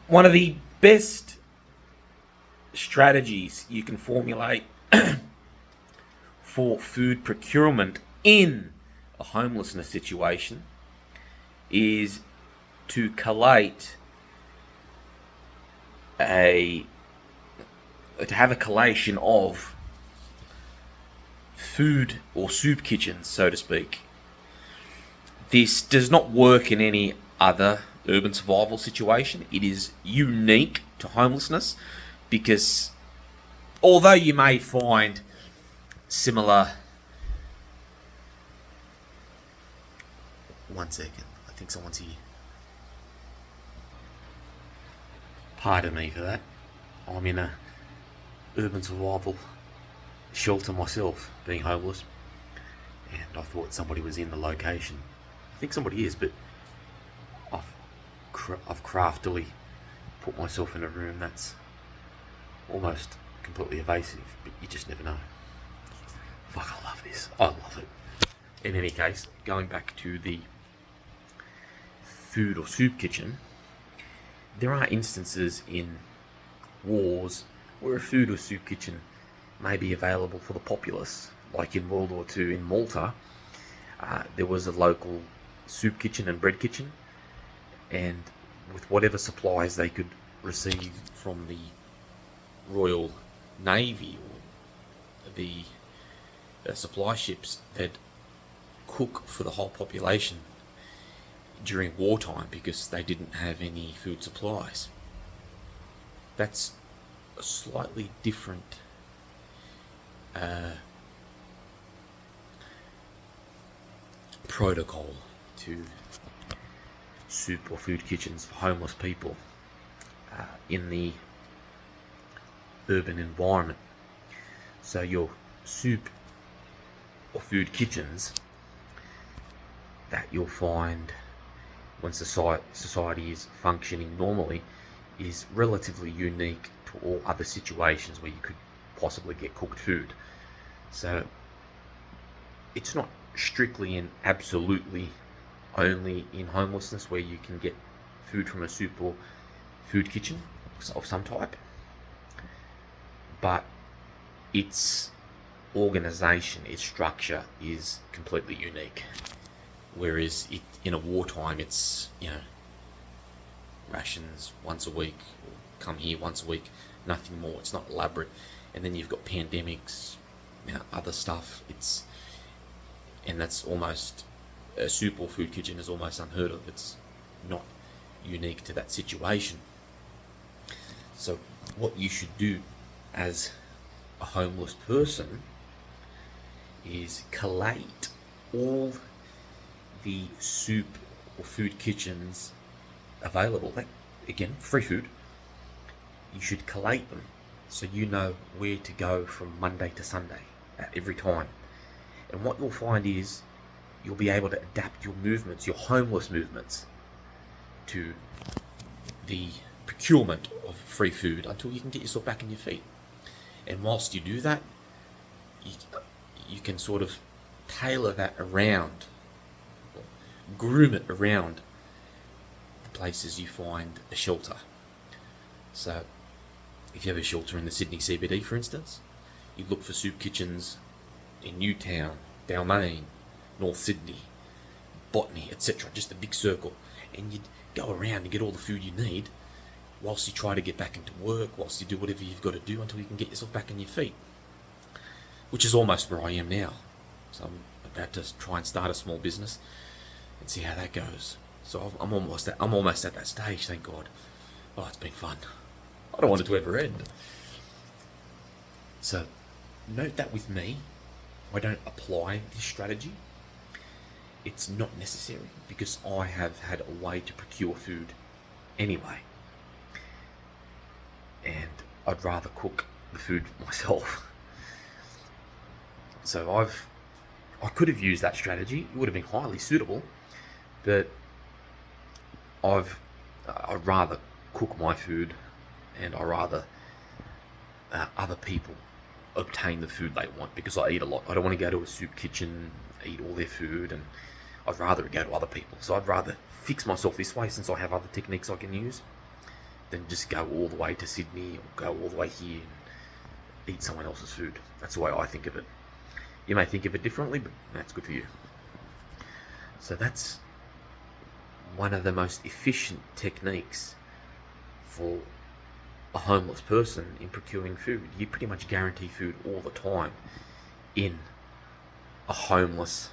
One of the best strategies you can formulate for food procurement in a homelessness situation is to collate to have a collation of food or soup kitchens, so to speak. This does not work in any other urban survival situation. It is unique to homelessness because although you may find similar... One second, I think someone's here. Pardon me for that. I'm in a urban survival shelter myself, being homeless, and I thought somebody was in the location. I think somebody is, but I've craftily put myself in a room that's almost completely evasive, but you just never know. Fuck, I love this. I love it. In any case, going back to the food or soup kitchen, there are instances in wars where a food or soup kitchen may be available for the populace. Like in World War II in Malta, there was a local soup kitchen and bread kitchen, and with whatever supplies they could receive from the Royal Navy or the supply ships, they'd cook for the whole population during wartime because they didn't have any food supplies. That's a slightly different protocol to soup or food kitchens for homeless people in the urban environment. So your soup or food kitchens that you'll find when society is functioning normally is relatively unique to all other situations where you could possibly get cooked food. So it's not strictly and absolutely only in homelessness where you can get food from a soup or food kitchen of some type, but its organisation, its structure is completely unique. Whereas in a wartime, it's, rations once a week, or come here once a week, nothing more. It's not elaborate. And then you've got pandemics, other stuff. And that's almost, a soup or food kitchen is almost unheard of. It's not unique to that situation. So what you should do as a homeless person is collate all the soup or food kitchens available. Again, free food. You should collate them so you know where to go from Monday to Sunday at every time. And what you'll find is you'll be able to adapt your movements, your homeless movements, to the procurement of free food until you can get yourself back on your feet. And whilst you do that, you can sort of tailor that around, groom it around the places you find a shelter. So if you have a shelter in the Sydney CBD, for instance, you look for soup kitchens in Newtown, Balmain, North Sydney, Botany, etc. Just a big circle, and you'd go around and get all the food you need whilst you try to get back into work, whilst you do whatever you've got to do until you can get yourself back on your feet, which is almost where I am now. So I'm about to try and start a small business and see how that goes. So I'm almost at that stage, thank God. Oh, it's been fun. I don't want it to ever end. So note that with me, I don't apply this strategy. It's not necessary because I have had a way to procure food anyway. And I'd rather cook the food myself. So I could have used that strategy. It would have been highly suitable, but I'd rather cook my food, and I'd rather other people obtain the food they want, because I eat a lot. I don't want to go to a soup kitchen, eat all their food, and I'd rather go to other people. So I'd rather fix myself this way, since I have other techniques I can use, than just go all the way to Sydney or go all the way here and eat someone else's food. That's the way I think of it. You may think of it differently, but that's good for you. So that's one of the most efficient techniques for a homeless person in procuring food. You pretty much guarantee food all the time in a homeless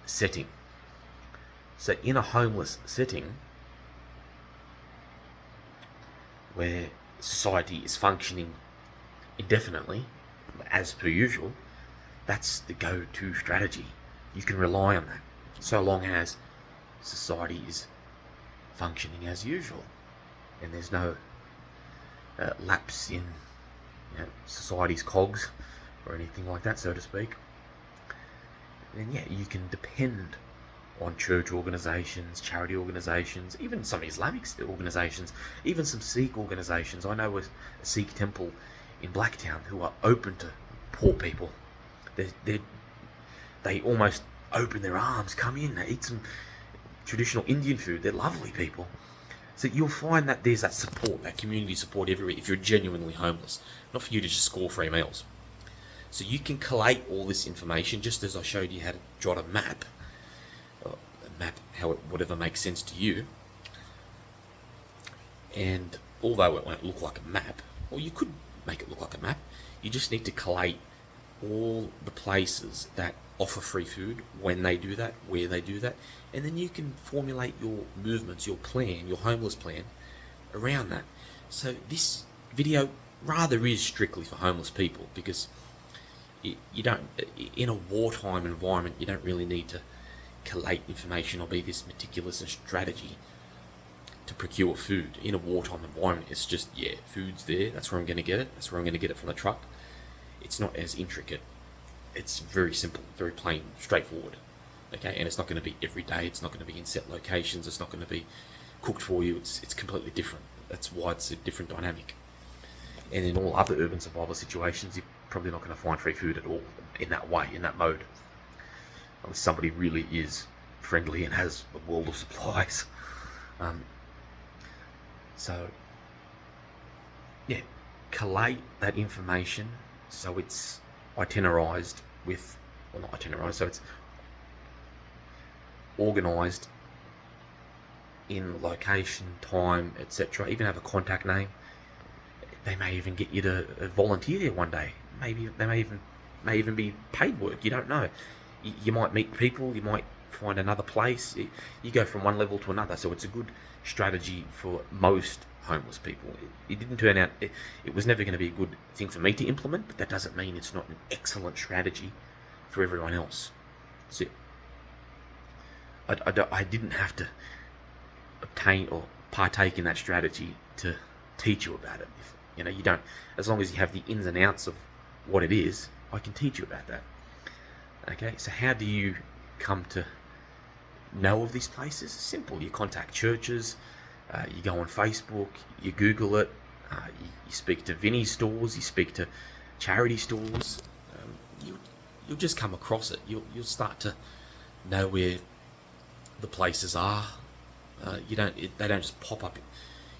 setting. So in a homeless setting where society is functioning indefinitely, as per usual, that's the go-to strategy. You can rely on that, so long as society is functioning as usual and there's no lapse in society's cogs or anything like that, so to speak. Then you can depend on church organisations, charity organisations, even some Islamic organisations, even some Sikh organisations. I know a Sikh temple in Blacktown who are open to poor people. They almost open their arms, come in, they eat some traditional Indian food. They're lovely people. So you'll find that there's that support, that community support everywhere if you're genuinely homeless. Not for you to just score free meals. So you can collate all this information, just as I showed you how to jot a map, whatever makes sense to you. And although it won't look like a map, or you could make it look like a map, you just need to collate all the places that offer free food, when they do that, where they do that, and then you can formulate your movements, your plan, your homeless plan around that. So this video rather is strictly for homeless people, because you don't, in a wartime environment, you don't really need to collate information or be this meticulous a strategy to procure food. In a wartime environment, it's just, food's there, that's where I'm going to get it, that's where I'm going to get it from the truck. It's not as intricate. It's very simple, very plain, straightforward. Okay, and it's not going to be every day, it's not going to be in set locations, it's not going to be cooked for you, it's completely different. That's why it's a different dynamic. And in all other urban survival situations, you're probably not going to find free food at all in that way, in that mode. Unless somebody really is friendly and has a world of supplies. Collate that information so it's itinerized with, well, not itinerized, so it's organized in location, time, etc. Even have a contact name. They may even get you to volunteer there one day. Maybe they may even be paid work. You don't know. You might meet people. You might find another place. You go from one level to another. So it's a good strategy for most homeless people. It didn't turn out. It was never going to be a good thing for me to implement, but that doesn't mean it's not an excellent strategy for everyone else. So I didn't have to obtain or partake in that strategy to teach you about it. You don't, as long as you have the ins and outs of what it is, I can teach you about that. Okay, so how do you come to know of these places? Simple. You contact churches, you go on Facebook, you Google it, you speak to Vinnie stores, you speak to charity stores. You'll just come across it. You'll start to know where the places are. They don't just pop up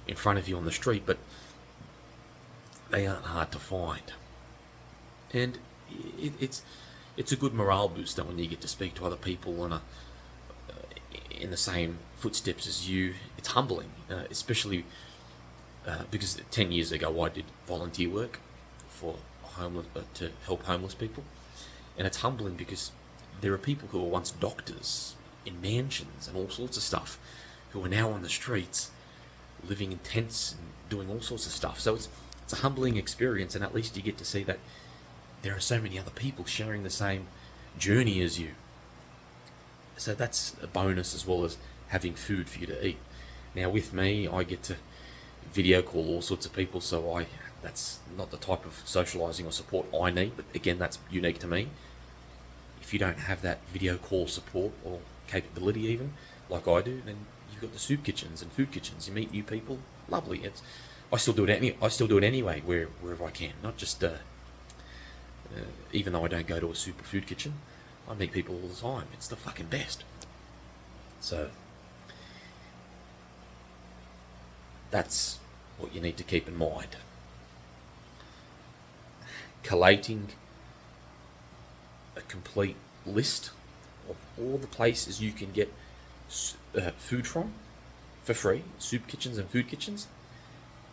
in front of you on the street, but they aren't hard to find. And it's a good morale booster when you get to speak to other people in the same footsteps as you. It's humbling, especially because 10 years ago I did volunteer work for to help homeless people, and it's humbling because there are people who were once doctors in mansions and all sorts of stuff who are now on the streets living in tents and doing all sorts of stuff. So it's a humbling experience, and at least you get to see that there are so many other people sharing the same journey as you. So that's a bonus, as well as having food for you to eat. Now with me, I get to video call all sorts of people, so that's not the type of socialising or support I need, but again, that's unique to me. If you don't have that video call support or capability even, like I do, then you've got the soup kitchens and food kitchens. You meet new people, lovely. I still do it anyway, wherever I can. Not just even though I don't go to a super food kitchen, I meet people all the time. It's the fucking best. So That's what you need to keep in mind. Collating a complete list of all the places you can get food from for free, soup kitchens and food kitchens,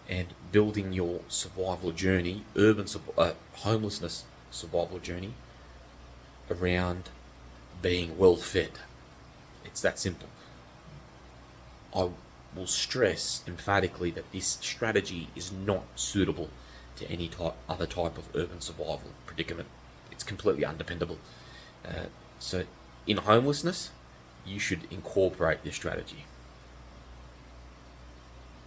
and building your survival journey, homelessness survival journey around being well fed. It's that simple. I will stress emphatically that this strategy is not suitable to any other type of urban survival predicament. It's completely undependable. So in homelessness, you should incorporate this strategy.